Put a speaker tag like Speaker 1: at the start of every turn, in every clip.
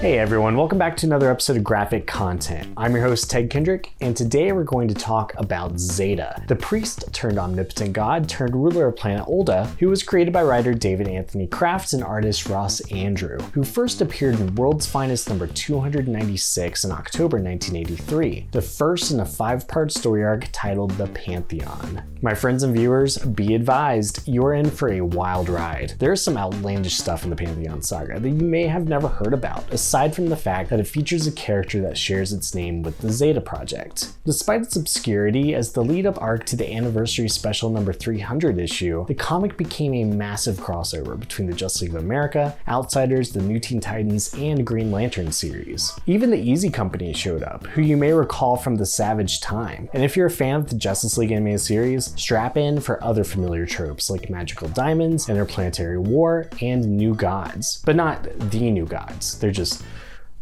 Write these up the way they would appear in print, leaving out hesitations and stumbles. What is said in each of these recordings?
Speaker 1: Hey everyone, welcome back to another episode of Graphic Content. I'm your host Ted Kendrick, and today we're going to talk about Zeta, the priest turned omnipotent god turned ruler of planet Olda, who was created by writer David Anthony Crafts and artist Ross Andrew, who first appeared in World's Finest number 296 in October 1983, the first in a 5-part story arc titled The Pantheon. My friends and viewers, be advised, you're in for a wild ride. There's some outlandish stuff in the Pantheon saga that you may have never heard about, aside from the fact that it features a character that shares its name with the Zeta Project. Despite its obscurity, as the lead-up arc to the anniversary special number 300 issue, the comic became a massive crossover between the Justice League of America, Outsiders, the New Teen Titans, and Green Lantern series. Even the Easy Company showed up, who you may recall from the Savage Time. And if you're a fan of the Justice League animated series, strap in for other familiar tropes like magical diamonds, interplanetary war, and new gods. But not the new gods.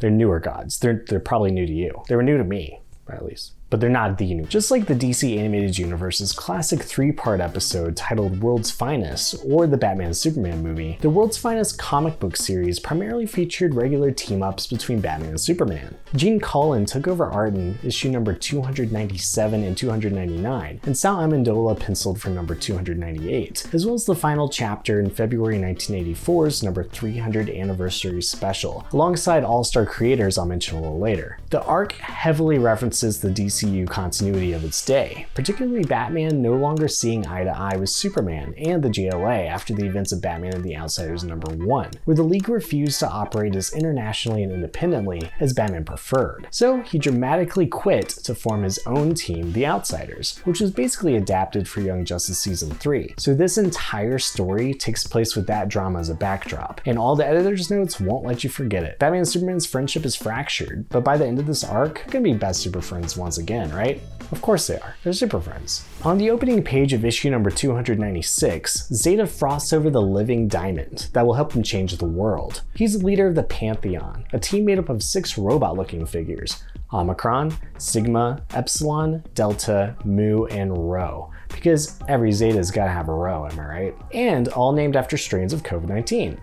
Speaker 1: They're newer gods. They're probably new to you. They were new to me, at least. But they're not the new. Just like the DC Animated Universe's classic 3-part episode titled World's Finest, or the Batman Superman movie, the World's Finest comic book series primarily featured regular team-ups between Batman and Superman. Gene Colan took over art in issue number 297 and 299, and Sal Amendola penciled for number 298, as well as the final chapter in February 1984's number 300 anniversary special, alongside all-star creators I'll mention a little later. The arc heavily references the DCAU continuity of its day, particularly Batman no longer seeing eye to eye with Superman and the JLA after the events of Batman and the Outsiders number 1, where the League refused to operate as internationally and independently as Batman preferred. So he dramatically quit to form his own team, the Outsiders, which was basically adapted for Young Justice Season 3. So this entire story takes place with that drama as a backdrop, and all the editor's notes won't let you forget it. Batman and Superman's friendship is fractured, but by the end of this arc, they're gonna be best super friends once again, right? Of course they are. They're super friends. On the opening page of issue number 296, Zeta frosts over the living diamond that will help him change the world. He's the leader of the Pantheon, a team made up of 6 robot-looking figures: Omicron, Sigma, Epsilon, Delta, Mu, and Rho. Because every Zeta's gotta have a Rho, am I right? And all named after strains of COVID-19.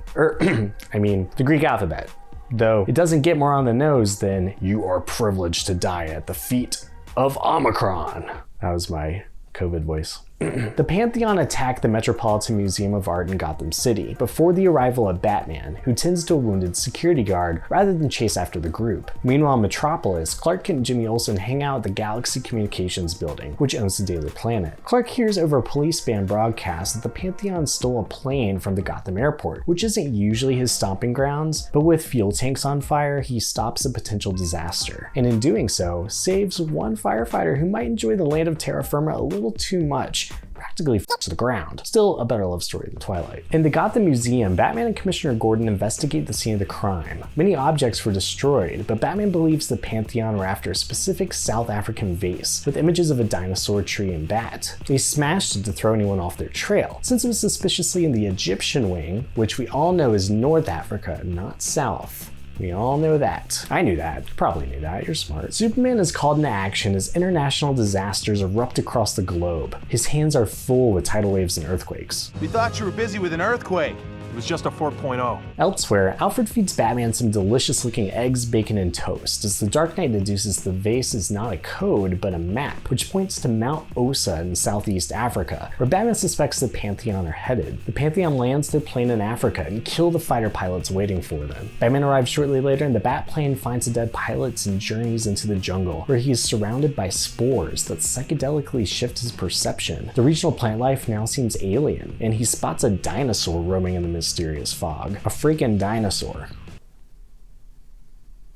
Speaker 1: The Greek alphabet. Though it doesn't get more on the nose than "you are privileged to die at the feet of Omicron." That was my COVID voice. The Pantheon attacked the Metropolitan Museum of Art in Gotham City before the arrival of Batman, who tends to a wounded security guard rather than chase after the group. Meanwhile, in Metropolis, Clark Kent and Jimmy Olsen hang out at the Galaxy Communications building, which owns the Daily Planet. Clark hears over a police band broadcast that the Pantheon stole a plane from the Gotham airport, which isn't usually his stomping grounds, but with fuel tanks on fire, he stops a potential disaster, and in doing so, saves one firefighter who might enjoy the land of terra firma a little too much, practically to the ground. Still a better love story than Twilight. In the Gotham Museum, Batman and Commissioner Gordon investigate the scene of the crime. Many objects were destroyed, but Batman believes the Pantheon were after a specific South African vase with images of a dinosaur, tree, and bat. They smashed it to throw anyone off their trail, since it was suspiciously in the Egyptian wing, which we all know is North Africa, not South. We all know that. I knew that. You probably knew that. You're smart. Superman is called into action as international disasters erupt across the globe. His hands are full with tidal waves and earthquakes.
Speaker 2: We thought you were busy with an earthquake. It was just a 4.0.
Speaker 1: Elsewhere, Alfred feeds Batman some delicious-looking eggs, bacon, and toast, as the Dark Knight deduces the vase is not a code, but a map, which points to Mount Osa in Southeast Africa, where Batman suspects the Pantheon are headed. The Pantheon lands their plane in Africa and kill the fighter pilots waiting for them. Batman arrives shortly later, and the Bat plane finds the dead pilots and journeys into the jungle, where he is surrounded by spores that psychedelically shift his perception. The regional plant life now seems alien, and he spots a dinosaur roaming in the mysterious fog. A freaking dinosaur.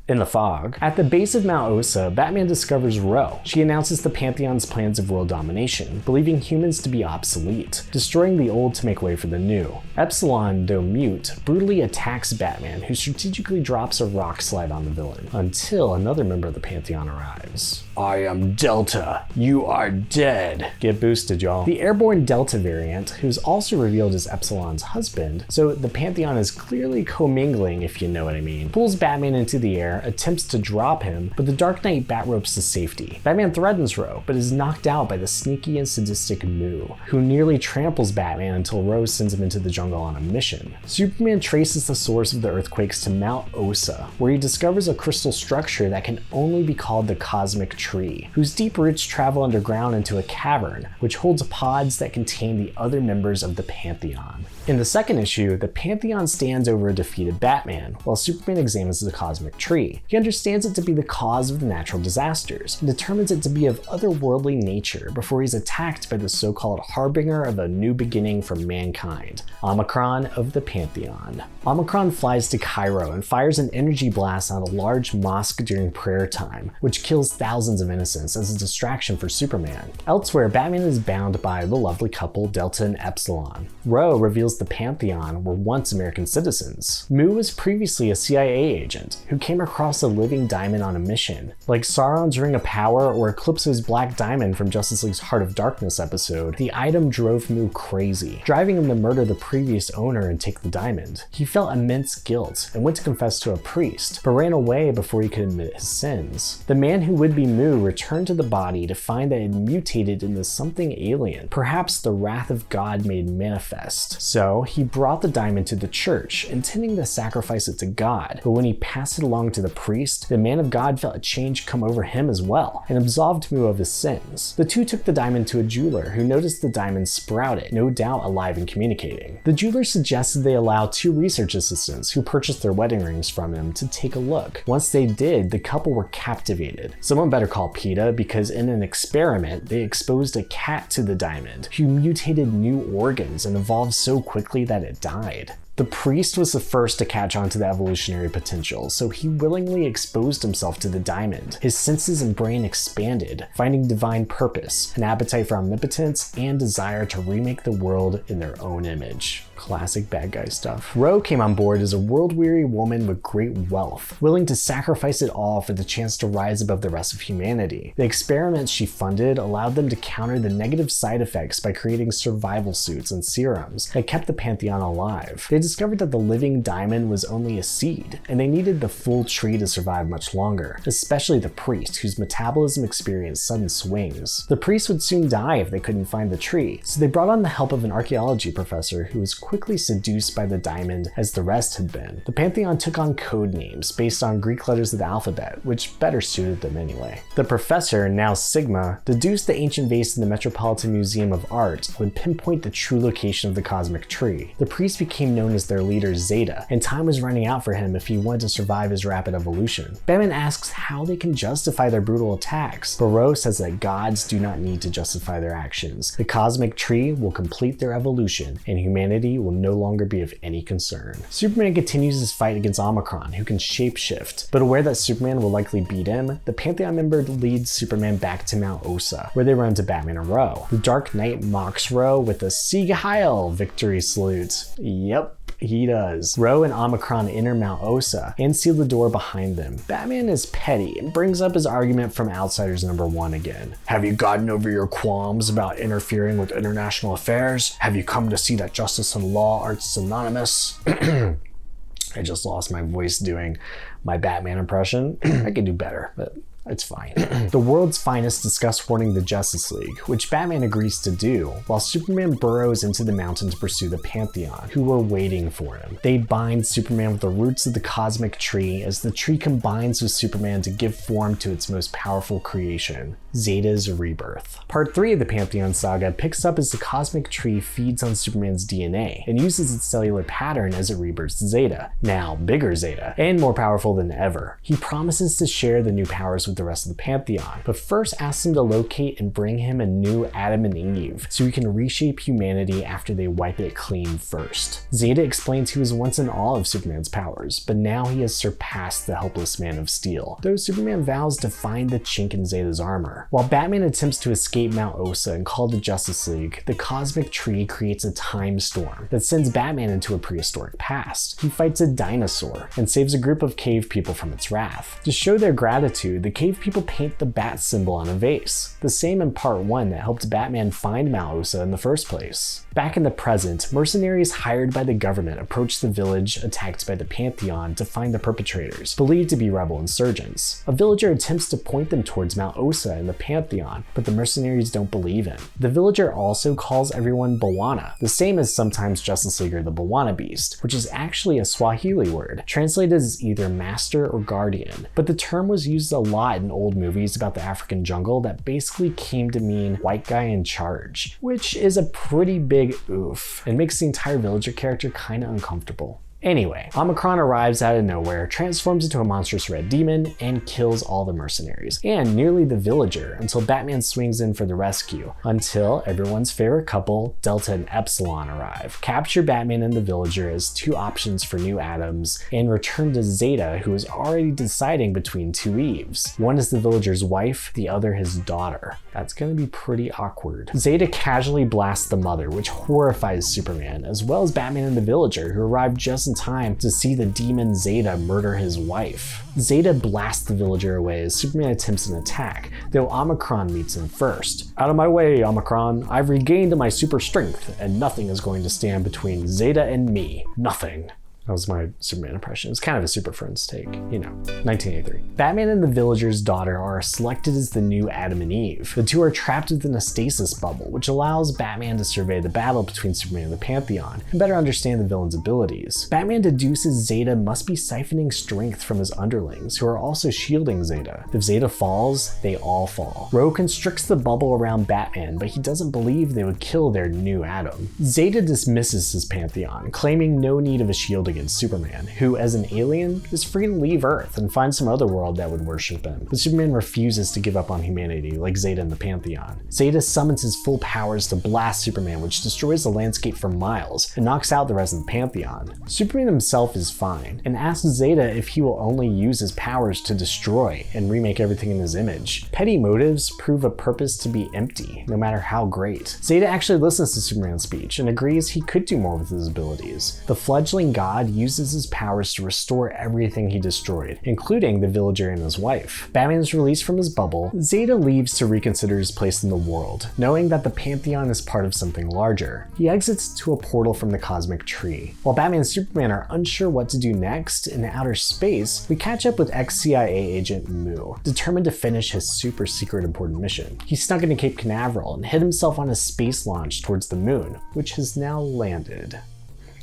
Speaker 1: In the fog, at the base of Mount Osa, Batman discovers Rho. She announces the Pantheon's plans of world domination, believing humans to be obsolete, destroying the old to make way for the new. Epsilon, though mute, brutally attacks Batman, who strategically drops a rock slide on the villain, until another member of the Pantheon arrives. I am Delta. You are dead. Get boosted, y'all. The airborne Delta variant, who's also revealed as Epsilon's husband, so the Pantheon is clearly commingling, if you know what I mean, pulls Batman into the air, attempts to drop him, but the Dark Knight bat ropes to safety. Batman threatens Ro, but is knocked out by the sneaky and sadistic Moo, who nearly tramples Batman until Ro sends him into the jungle on a mission. Superman traces the source of the earthquakes to Mount Osa, where he discovers a crystal structure that can only be called the Cosmic Tree, whose deep roots travel underground into a cavern, which holds pods that contain the other members of the Pantheon. In the second issue, the Pantheon stands over a defeated Batman, while Superman examines the Cosmic Tree. He understands it to be the cause of the natural disasters, and determines it to be of otherworldly nature before he's attacked by the so-called harbinger of a new beginning for mankind, Omicron of the Pantheon. Omicron flies to Cairo and fires an energy blast on a large mosque during prayer time, which kills thousands of innocents as a distraction for Superman. Elsewhere, Batman is bound by the lovely couple Delta and Epsilon. Ro reveals the Pantheon were once American citizens. Moo was previously a CIA agent who came across a living diamond on a mission. Like Sauron's Ring of Power or Eclipse's Black Diamond from Justice League's Heart of Darkness episode, the item drove Moo crazy, driving him to murder the previous owner and take the diamond. He felt immense guilt and went to confess to a priest, but ran away before he could admit his sins. The man who would be Moo returned to the body to find that it had mutated into something alien, perhaps the wrath of God made manifest. So he brought the diamond to the church, intending to sacrifice it to God, but when he passed it along to the priest, the man of God felt a change come over him as well, and absolved Moo of his sins. The two took the diamond to a jeweler, who noticed the diamond sprouted, no doubt alive and communicating. The jeweler suggested they allow two research assistants, who purchased their wedding rings from him, to take a look. Once they did, the couple were captivated. Someone better call PETA, because in an experiment, they exposed a cat to the diamond, who mutated new organs and evolved so quickly that it died. The priest was the first to catch on to the evolutionary potential, so he willingly exposed himself to the diamond. His senses and brain expanded, finding divine purpose, an appetite for omnipotence, and desire to remake the world in their own image. Classic bad guy stuff. Ro came on board as a world-weary woman with great wealth, willing to sacrifice it all for the chance to rise above the rest of humanity. The experiments she funded allowed them to counter the negative side effects by creating survival suits and serums that kept the Pantheon alive. They discovered that the living diamond was only a seed, and they needed the full tree to survive much longer, especially the priest, whose metabolism experienced sudden swings. The priest would soon die if they couldn't find the tree, so they brought on the help of an archaeology professor who was quickly seduced by the diamond as the rest had been. The Pantheon took on code names based on Greek letters of the alphabet, which better suited them anyway. The professor, now Sigma, deduced the ancient vase in the Metropolitan Museum of Art would pinpoint the true location of the Cosmic Tree. The priest became known as their leader Zeta, and time was running out for him if he wanted to survive his rapid evolution. Batman asks how they can justify their brutal attacks, but Ro says that gods do not need to justify their actions. The Cosmic Tree will complete their evolution, and humanity will no longer be of any concern. Superman continues his fight against Omicron, who can shapeshift, but aware that Superman will likely beat him, the Pantheon member leads Superman back to Mount Osa, where they run into Batman and Ro. The Dark Knight mocks Ro with a Sieg Heil victory salute. Yep, he does. Ro and Omicron enter Mount Osa and seal the door behind them. Batman is petty and brings up his argument from Outsiders #1 again. Have you gotten over your qualms about interfering with international affairs? Have you come to see that justice and law are synonymous? I just lost my voice doing my Batman impression. I could do better, but it's fine. The world's finest discuss warning the Justice League, which Batman agrees to do, while Superman burrows into the mountain to pursue the Pantheon, who were waiting for him. They bind Superman with the roots of the Cosmic Tree as the tree combines with Superman to give form to its most powerful creation, Zeta's rebirth. Part 3 of the Pantheon saga picks up as the Cosmic Tree feeds on Superman's DNA and uses its cellular pattern as it rebirths Zeta, now bigger Zeta, and more powerful than ever. He promises to share the new powers with the rest of the Pantheon, but first asks him to locate and bring him a new Adam and Eve so he can reshape humanity after they wipe it clean first. Zeta explains he was once in awe of Superman's powers, but now he has surpassed the helpless Man of Steel, though Superman vows to find the chink in Zeta's armor. While Batman attempts to escape Mount Osa and call the Justice League, the Cosmic Tree creates a time storm that sends Batman into a prehistoric past. He fights a dinosaur and saves a group of cave people from its wrath. To show their gratitude, the cave people paint the bat symbol on a vase, the same in part 1 that helped Batman find Mount Osa in the first place. Back in the present, mercenaries hired by the government approach the village attacked by the Pantheon to find the perpetrators, believed to be rebel insurgents. A villager attempts to point them towards Mount Osa and the Pantheon, but the mercenaries don't believe him. The villager also calls everyone Bawana, the same as sometimes Justice Leaguer the Bawana Beast, which is actually a Swahili word, translated as either master or guardian, but the term was used a lot in old movies about the African jungle that basically came to mean white guy in charge, which is a pretty big oof, and makes the entire villager character kinda uncomfortable. Anyway, Omicron arrives out of nowhere, transforms into a monstrous red demon, and kills all the mercenaries, and nearly the villager, until Batman swings in for the rescue, until everyone's favorite couple, Delta and Epsilon, arrive, capture Batman and the villager as 2 options for new Adams, and return to Zeta, who is already deciding between 2 Eves. One is the villager's wife, the other his daughter. That's gonna be pretty awkward. Zeta casually blasts the mother, which horrifies Superman, as well as Batman and the villager, who arrive just in time to see the demon Zeta murder his wife. Zeta blasts the villager away as Superman attempts an attack, though Omicron meets him first. "Out of my way, Omicron. I've regained my super strength, and nothing is going to stand between Zeta and me. Nothing." That was my Superman impression. It's kind of a Super Friends take, 1983. Batman and the villager's daughter are selected as the new Adam and Eve. The 2 are trapped within a stasis bubble, which allows Batman to survey the battle between Superman and the Pantheon, and better understand the villain's abilities. Batman deduces Zeta must be siphoning strength from his underlings, who are also shielding Zeta. If Zeta falls, they all fall. Ro constricts the bubble around Batman, but he doesn't believe they would kill their new Adam. Zeta dismisses his Pantheon, claiming no need of a shield against Superman, who as an alien is free to leave Earth and find some other world that would worship him. But Superman refuses to give up on humanity like Zeta and the Pantheon. Zeta summons his full powers to blast Superman, which destroys the landscape for miles and knocks out the rest of the Pantheon. Superman himself is fine and asks Zeta if he will only use his powers to destroy and remake everything in his image. Petty motives prove a purpose to be empty, no matter how great. Zeta actually listens to Superman's speech and agrees he could do more with his abilities. The fledgling god uses his powers to restore everything he destroyed, including the villager and his wife. Batman is released from his bubble. Zeta leaves to reconsider his place in the world, knowing that the Pantheon is part of something larger. He exits to a portal from the cosmic tree. While Batman and Superman are unsure what to do next in outer space, we catch up with ex-CIA agent Mu, determined to finish his super secret important mission. He snuck into Cape Canaveral and hid himself on a space launch towards the moon, which has now landed.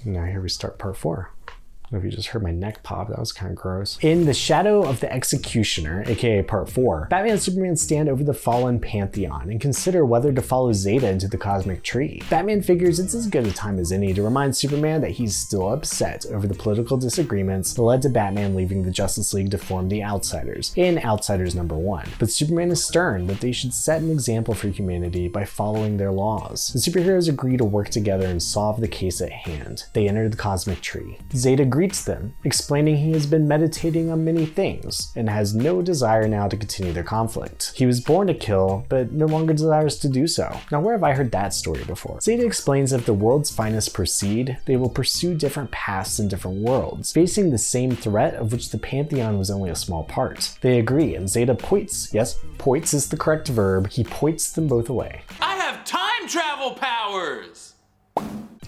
Speaker 1: Now here we start part 4. I don't know if you just heard my neck pop, that was kind of gross. In The Shadow of the Executioner, aka Part 4, Batman and Superman stand over the fallen Pantheon and consider whether to follow Zeta into the cosmic tree. Batman figures it's as good a time as any to remind Superman that he's still upset over the political disagreements that led to Batman leaving the Justice League to form the Outsiders in Outsiders #1. But Superman is stern that they should set an example for humanity by following their laws. The superheroes agree to work together and solve the case at hand. They enter the cosmic tree. Zeta greets them, explaining he has been meditating on many things and has no desire now to continue their conflict. He was born to kill, but no longer desires to do so. Now, where have I heard that story before? Zeta explains that if the world's finest proceed, they will pursue different paths in different worlds, facing the same threat of which the Pantheon was only a small part. They agree, and Zeta points, yes, points is the correct verb, he points them both away.
Speaker 3: I have time travel powers!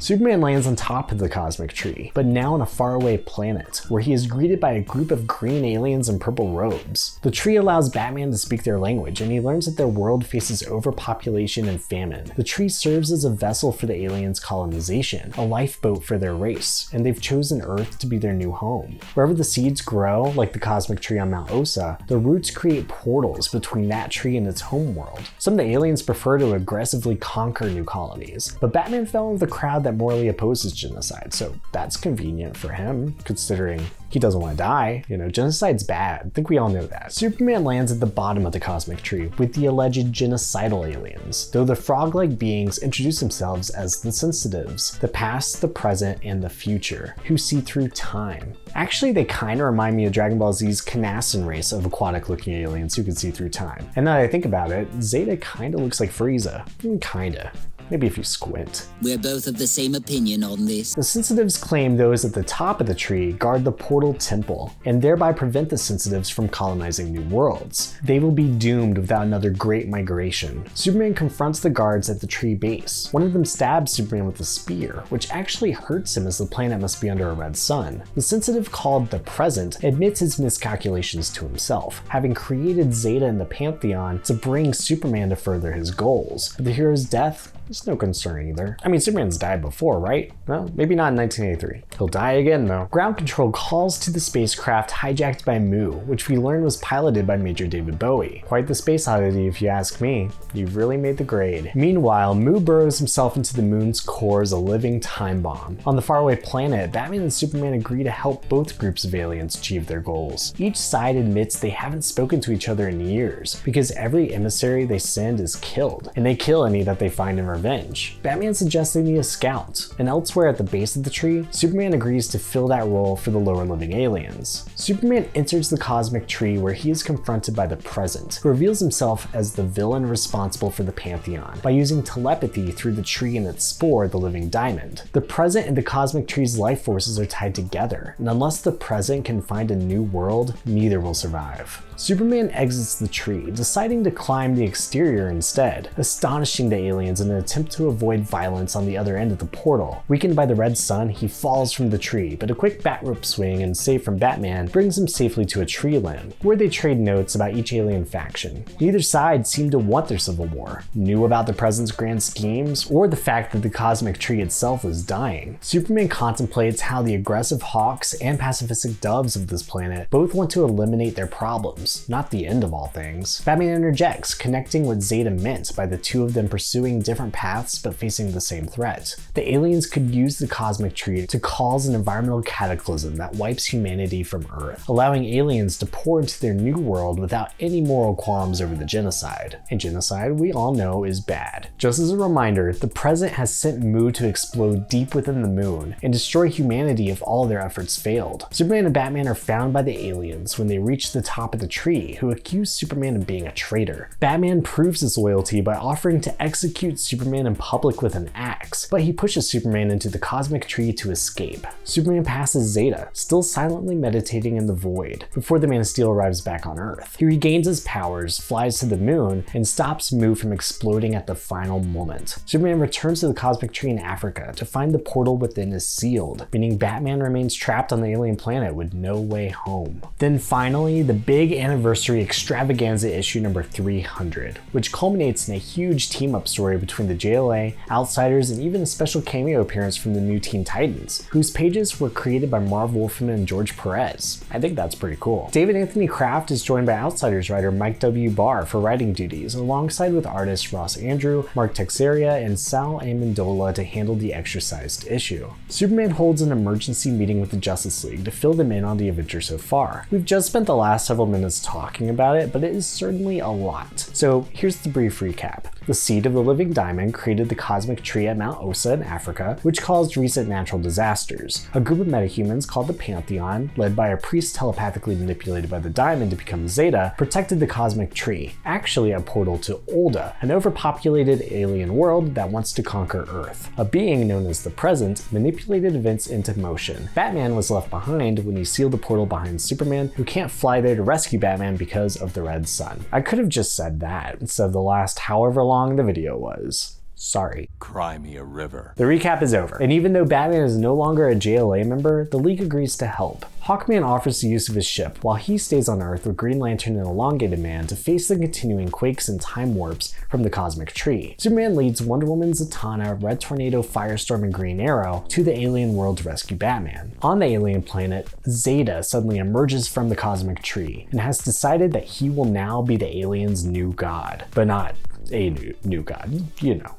Speaker 1: Superman lands on top of the cosmic tree, but now on a faraway planet, where he is greeted by a group of green aliens in purple robes. The tree allows Batman to speak their language, and he learns that their world faces overpopulation and famine. The tree serves as a vessel for the aliens' colonization, a lifeboat for their race, and they've chosen Earth to be their new home. Wherever the seeds grow, like the cosmic tree on Mount Osa, the roots create portals between that tree and its home world. Some of the aliens prefer to aggressively conquer new colonies, but Batman fell into the crowd that morally opposes genocide, so that's convenient for him, considering he doesn't want to die. Genocide's bad. I think we all know that. Superman lands at the bottom of the cosmic tree with the alleged genocidal aliens, though the frog-like beings introduce themselves as the Sensitives, the past, the present, and the future, who see through time. Actually, they kind of remind me of Dragon Ball Z's Canastan race of aquatic-looking aliens who can see through time. And now that I think about it, Zeta kind of looks like Frieza. Kinda. maybe if you squint.
Speaker 4: We're both of the same opinion on this.
Speaker 1: The sensitives claim those at the top of the tree guard the portal temple, and thereby prevent the sensitives from colonizing new worlds. They will be doomed without another great migration. Superman confronts the guards at the tree base. One of them stabs Superman with a spear, which actually hurts him as the planet must be under a red sun. The sensitive called the Present admits his miscalculations to himself, having created Zeta in the Pantheon to bring Superman to further his goals. But the hero's death is no concern either. I mean, Superman's died before, right? Well, maybe not in 1983. He'll die again though. Ground control calls to the spacecraft hijacked by Mu, which we learned was piloted by Major David Bowie. Quite the space oddity if you ask me. You've really made the grade. Meanwhile, Mu burrows himself into the moon's core as a living time bomb. On the faraway planet, Batman and Superman agree to help both groups of aliens achieve their goals. Each side admits they haven't spoken to each other in years, because every emissary they send is killed, and they kill any that they find in revenge. Batman suggests they need a scout, and elsewhere at the base of the tree, Superman agrees to fill that role for the lower living aliens. Superman enters the cosmic tree where he is confronted by the Present, who reveals himself as the villain responsible for the Pantheon by using telepathy through the tree and its spore, the living diamond. The Present and the cosmic tree's life forces are tied together, and unless the Present can find a new world, neither will survive. Superman exits the tree, deciding to climb the exterior instead, astonishing the aliens in an attempt to avoid violence on the other end of the portal. Weakened by the red sun, he falls from the tree, but a quick bat rope swing and save from Batman brings him safely to a tree limb, where they trade notes about each alien faction. Neither side seemed to want their civil war, knew about the President's grand schemes, or the fact that the cosmic tree itself was dying. Superman contemplates how the aggressive hawks and pacifistic doves of this planet both want to eliminate their problems, not the end of all things. Batman interjects, connecting what Zeta meant by the two of them pursuing different paths but facing the same threat. The aliens could use the cosmic tree to cause an environmental cataclysm that wipes humanity from Earth, allowing aliens to pour into their new world without any moral qualms over the genocide. And genocide, we all know, is bad. Just as a reminder, the Present has sent Mu to explode deep within the moon and destroy humanity if all their efforts failed. Superman and Batman are found by the aliens when they reach the top of the tree, who accuse Superman of being a traitor. Batman proves his loyalty by offering to execute Superman in public with an axe, but he pushes Superman into the cosmic tree to escape. Superman passes Zeta, still silently meditating in the void, before the Man of Steel arrives back on Earth. He regains his powers, flies to the moon, and stops Mu from exploding at the final moment. Superman returns to the cosmic tree in Africa to find the portal within is sealed, meaning Batman remains trapped on the alien planet with no way home. Then finally, the big anniversary extravaganza issue number 300, which culminates in a huge team-up story between the JLA, Outsiders, and even a special cameo appearance from the new Teen Titans, whose pages were created by Marv Wolfman and George Perez. I think that's pretty cool. David Anthony Kraft is joined by Outsiders writer Mike W. Barr for writing duties, alongside with artists Ross Andrew, Mark Texeria, and Sal Amendola to handle the extra-sized issue. Superman holds an emergency meeting with the Justice League to fill them in on the adventure so far. We've just spent the last several minutes talking about it, but it is certainly a lot. So here's the brief recap. The seed of the living diamond created the cosmic tree at Mount Osa in Africa, which caused recent natural disasters. A group of metahumans called the Pantheon, led by a priest telepathically manipulated by the diamond to become Zeta, protected the cosmic tree, actually a portal to Olda, an overpopulated alien world that wants to conquer Earth. A being known as the Present manipulated events into motion. Batman was left behind when he sealed the portal behind Superman, who can't fly there to rescue Batman because of the red sun. I could have just said that instead of the last however long the video was. Sorry.
Speaker 3: Cry me a river.
Speaker 1: The recap is over, and even though Batman is no longer a JLA member, the League agrees to help. Hawkman offers the use of his ship, while he stays on Earth with Green Lantern and Elongated Man to face the continuing quakes and time warps from the cosmic tree. Superman leads Wonder Woman, Zatanna, Red Tornado, Firestorm, and Green Arrow to the alien world to rescue Batman. On the alien planet, Zeta suddenly emerges from the cosmic tree and has decided that he will now be the aliens' new god. But not a new god, you know.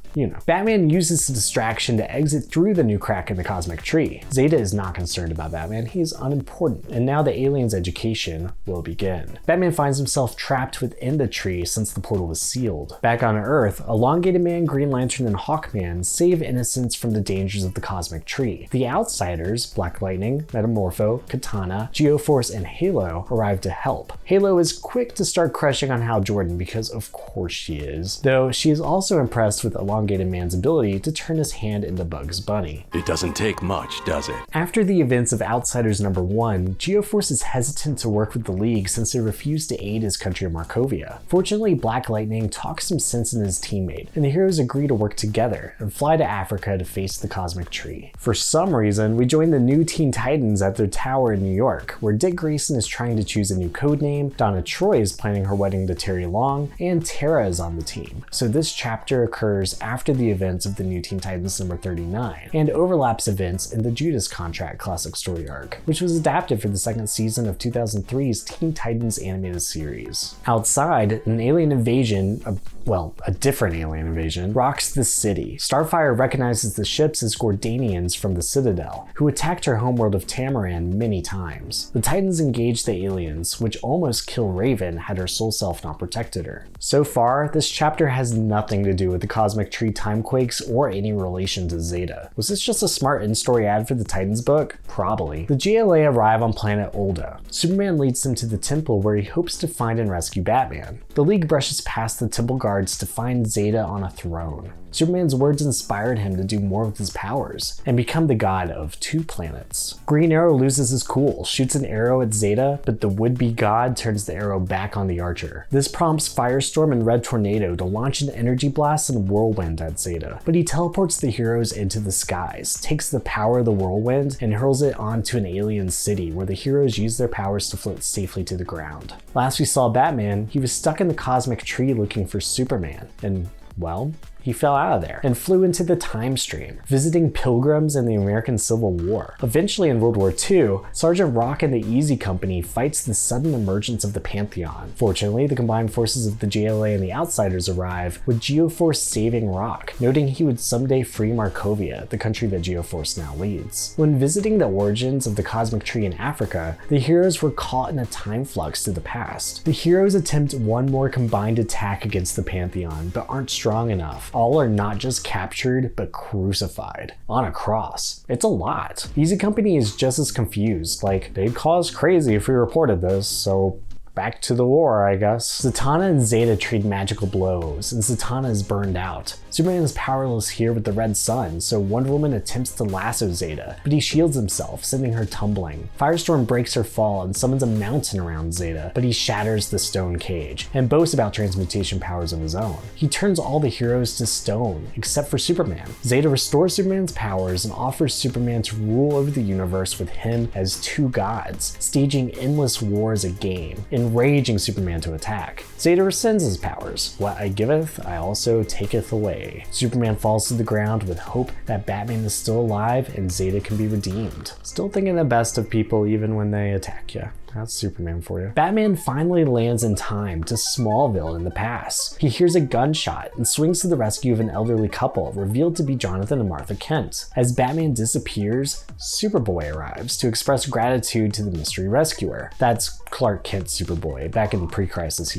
Speaker 1: Batman uses the distraction to exit through the new crack in the cosmic tree. Zeta is not concerned about Batman, he's unimportant, and now the alien's education will begin. Batman finds himself trapped within the tree since the portal was sealed. Back on Earth, Elongated Man, Green Lantern, and Hawkman save innocents from the dangers of the cosmic tree. The Outsiders, Black Lightning, Metamorpho, Katana, Geoforce, and Halo arrive to help. Halo is quick to start crushing on Hal Jordan because of course she is, though she is also impressed with Elongated elongated man's ability to turn his hand into Bugs Bunny.
Speaker 2: It doesn't take much, does it?
Speaker 1: After the events of Outsiders number 1, Geoforce is hesitant to work with the League since they refused to aid his country of Markovia. Fortunately, Black Lightning talks some sense into his teammate, and the heroes agree to work together and fly to Africa to face the Cosmic Tree. For some reason, we join the new Teen Titans at their tower in New York, where Dick Grayson is trying to choose a new codename, Donna Troy is planning her wedding to Terry Long, and Tara is on the team. So this chapter occurs after the events of the New Teen Titans number 39, and overlaps events in the Judas Contract classic story arc, which was adapted for the second season of 2003's Teen Titans animated series. Outside, an alien invasion, a different alien invasion, rocks the city. Starfire recognizes the ships as Gordanians from the Citadel, who attacked her homeworld of Tamaran many times. The Titans engage the aliens, which almost kill Raven had her soul self not protected her. So far, this chapter has nothing to do with the Cosmic Tree timequakes or any relation to Zeta. Was this just a smart in-story ad for the Titans book? Probably. The GLA arrive on planet Olda. Superman leads them to the temple where he hopes to find and rescue Batman. The League brushes past the temple guards to find Zeta on a throne. Superman's words inspired him to do more with his powers and become the god of 2 planets. Green Arrow loses his cool, shoots an arrow at Zeta, but the would-be god turns the arrow back on the Archer. This prompts Firestorm and Red Tornado to launch an energy blast and whirlwind at Zeta, but he teleports the heroes into the skies, takes the power of the whirlwind, and hurls it onto an alien city where the heroes use their powers to float safely to the ground. Last we saw Batman, he was stuck in the Cosmic Tree looking for Superman, and well, he fell out of there and flew into the time stream, visiting pilgrims in the American Civil War. Eventually in World War II, Sergeant Rock and the Easy Company fights the sudden emergence of the Pantheon. Fortunately, the combined forces of the JLA and the Outsiders arrive, with Geoforce saving Rock, noting he would someday free Markovia, the country that Geoforce now leads. When visiting the origins of the Cosmic Tree in Africa, the heroes were caught in a time flux to the past. The heroes attempt one more combined attack against the Pantheon, but aren't strong enough. All are not just captured, but crucified on a cross. It's a lot. Easy Company is just as confused, like, they'd call us crazy if we reported this, so back to the war, I guess. Zatanna and Zeta trade magical blows, and Zatanna is burned out. Superman is powerless here with the Red Sun, so Wonder Woman attempts to lasso Zeta, but he shields himself, sending her tumbling. Firestorm breaks her fall and summons a mountain around Zeta, but he shatters the stone cage, and boasts about transmutation powers of his own. He turns all the heroes to stone, except for Superman. Zeta restores Superman's powers and offers Superman to rule over the universe with him as 2 gods, staging endless war as a game, enraging Superman to attack. Zeta rescinds his powers. What I giveth, I also taketh away. Superman falls to the ground with hope that Batman is still alive and Zeta can be redeemed. Still thinking the best of people even when they attack you. That's Superman for you. Batman finally lands in time to Smallville in the past. He hears a gunshot and swings to the rescue of an elderly couple, revealed to be Jonathan and Martha Kent. As Batman disappears, Superboy arrives to express gratitude to the mystery rescuer. That's Clark Kent Superboy. Back in pre-crisis,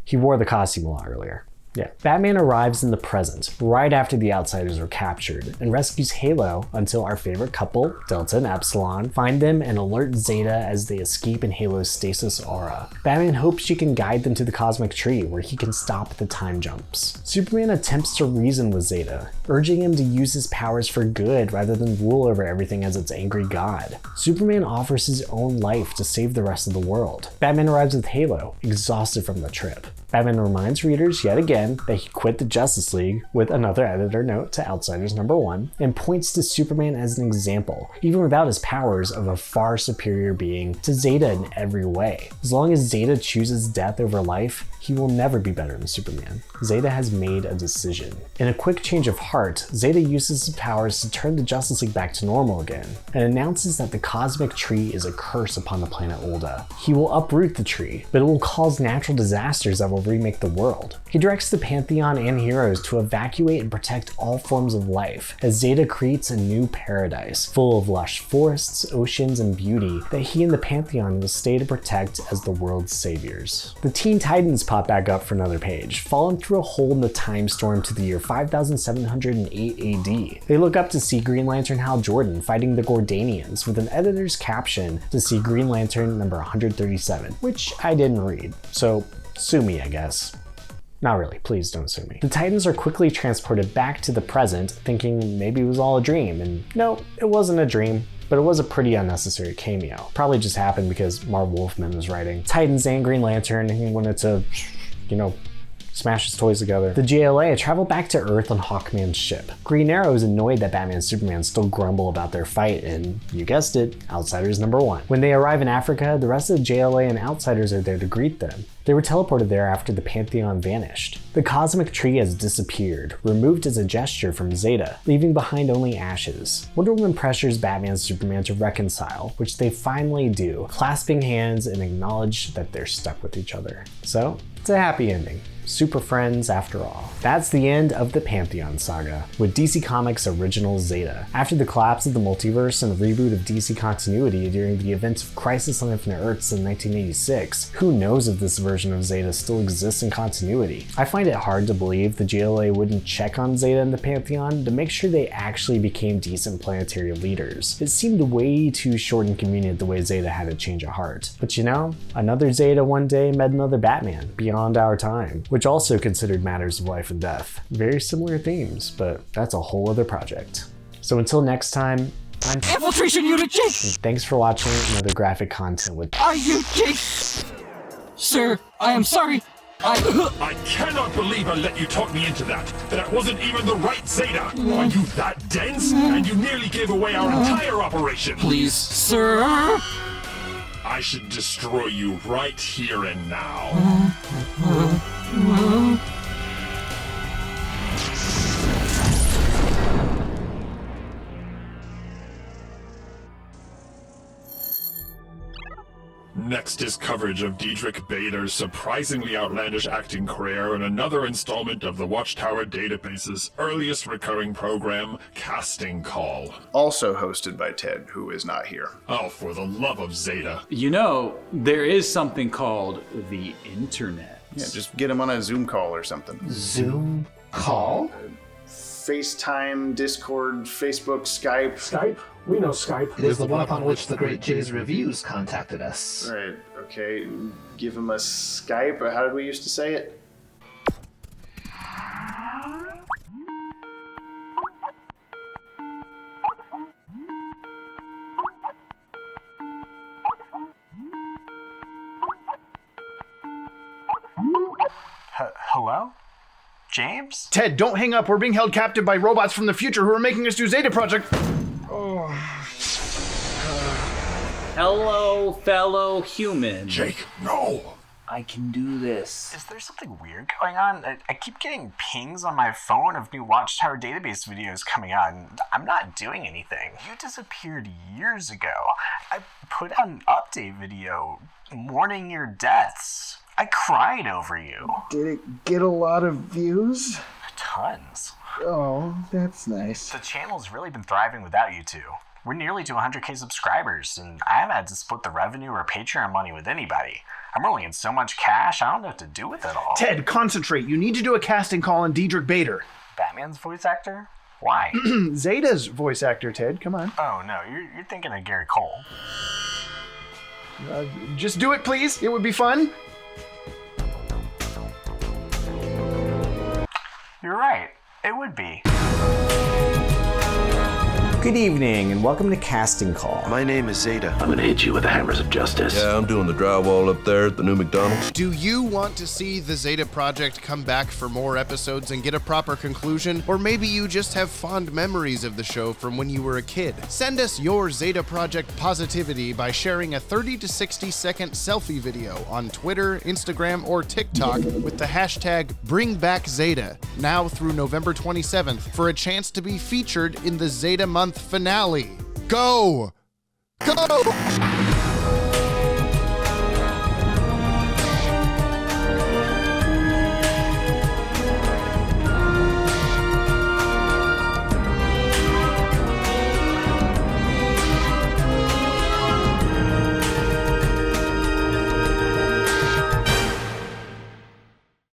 Speaker 1: he wore the costume a lot earlier. Yeah. Batman arrives in the present, right after the Outsiders are captured, and rescues Halo until our favorite couple, Delta and Epsilon, find them and alert Zeta as they escape in Halo's stasis aura. Batman hopes she can guide them to the Cosmic Tree, where he can stop the time jumps. Superman attempts to reason with Zeta, urging him to use his powers for good rather than rule over everything as its angry god. Superman offers his own life to save the rest of the world. Batman arrives with Halo, exhausted from the trip. Batman reminds readers yet again that he quit the Justice League, with another editor note to Outsiders number 1, and points to Superman as an example, even without his powers, of a far superior being to Zeta in every way. As long as Zeta chooses death over life, he will never be better than Superman. Zeta has made a decision. In a quick change of heart, Zeta uses his powers to turn the Justice League back to normal again, and announces that the Cosmic Tree is a curse upon the planet Olda. He will uproot the tree, but it will cause natural disasters that will remake the world. He directs the Pantheon and heroes to evacuate and protect all forms of life, as Zeta creates a new paradise, full of lush forests, oceans, and beauty that he and the Pantheon will stay to protect as the world's saviors. The Teen Titans pop back up for another page, falling through a hole in the time storm to the year 5708 AD. They look up to see Green Lantern Hal Jordan fighting the Gordanians, with an editor's caption to see Green Lantern number 137, which I didn't read, so sue me, I guess. Not really, please don't sue me. The Titans are quickly transported back to the present, thinking maybe it was all a dream, and no, it wasn't a dream. But it was a pretty unnecessary cameo. Probably just happened because Marv Wolfman was writing Titans and Green Lantern, and he wanted to, smash his toys together. The JLA travel back to Earth on Hawkman's ship. Green Arrow is annoyed that Batman and Superman still grumble about their fight, and you guessed it, Outsiders #1. When they arrive in Africa, the rest of the JLA and Outsiders are there to greet them. They were teleported there after the Pantheon vanished. The cosmic tree has disappeared, removed as a gesture from Zeta, leaving behind only ashes. Wonder Woman pressures Batman and Superman to reconcile, which they finally do, clasping hands and acknowledge that they're stuck with each other. So, it's a happy ending. Super friends after all. That's the end of the Pantheon saga, with DC Comics' original Zeta. After the collapse of the multiverse and the reboot of DC continuity during the events of Crisis on Infinite Earths in 1986, who knows if this version of Zeta still exists in continuity? I find it hard to believe the JLA wouldn't check on Zeta and the Pantheon to make sure they actually became decent planetary leaders. It seemed way too short and convenient the way Zeta had a change of heart. But another Zeta one day met another Batman, beyond our time, which also considered matters of life and death. Very similar themes, but that's a whole other project. So until next time, I'm
Speaker 5: Infiltration Unit Jake!
Speaker 1: Thanks for watching another graphic content with
Speaker 5: Are you Jake? Sir, I am sorry.
Speaker 6: I cannot believe I let you talk me into that. That wasn't even the right Zeta. Are you that dense? And you nearly gave away our entire operation.
Speaker 5: Please, sir.
Speaker 6: I should destroy you right here and now. Next is coverage of Diedrich Bader's surprisingly outlandish acting career in another installment of the Watchtower Database's earliest recurring program, Casting Call.
Speaker 7: Also hosted by Ted, who is not here.
Speaker 6: Oh, for the love of Zeta.
Speaker 3: There is something called the internet.
Speaker 7: Yeah, just get him on a Zoom call or something.
Speaker 1: Zoom call?
Speaker 7: FaceTime, Discord, Facebook, Skype.
Speaker 8: Skype? We know Skype.
Speaker 9: It is the one upon which the great Jay's Reviews contacted us.
Speaker 7: Right, okay. Give him a Skype. How did we used to say it?
Speaker 1: Hello? James?
Speaker 7: Ted, don't hang up. We're being held captive by robots from the future who are making us do Zeta Project.
Speaker 3: Hello, fellow human.
Speaker 6: Jake, no!
Speaker 3: I can do this.
Speaker 1: Is there something weird going on? I keep getting pings on my phone of new Watchtower Database videos coming out, and I'm not doing anything. You disappeared years ago. I put out an update video mourning your deaths. I cried over you.
Speaker 10: Did it get a lot of views?
Speaker 1: Tons.
Speaker 10: Oh, that's nice.
Speaker 1: The channel's really been thriving without you two. We're nearly to 100k subscribers, and I haven't had to split the revenue or Patreon money with anybody. I'm rolling in so much cash, I don't know what to do with it all.
Speaker 7: Ted, concentrate. You need to do a casting call on Diedrich Bader.
Speaker 1: Batman's voice actor? Why?
Speaker 7: Zeta's voice actor, Ted. Come on.
Speaker 1: Oh no, you're thinking of Gary Cole.
Speaker 7: Just do it, please. It would be fun.
Speaker 1: You're right. It would be. Good evening, and welcome to Casting Call.
Speaker 11: My name is Zeta.
Speaker 8: I'm gonna hit you with the hammers of justice.
Speaker 11: Yeah, I'm doing the drywall up there at the new McDonald's.
Speaker 12: Do you want to see the Zeta Project come back for more episodes and get a proper conclusion? Or maybe you just have fond memories of the show from when you were a kid? Send us your Zeta Project positivity by sharing a 30 to 60 second selfie video on Twitter, Instagram, or TikTok with the hashtag BringBackZeta, now through November 27th, for a chance to be featured in the Zeta Month finale. Go! Go!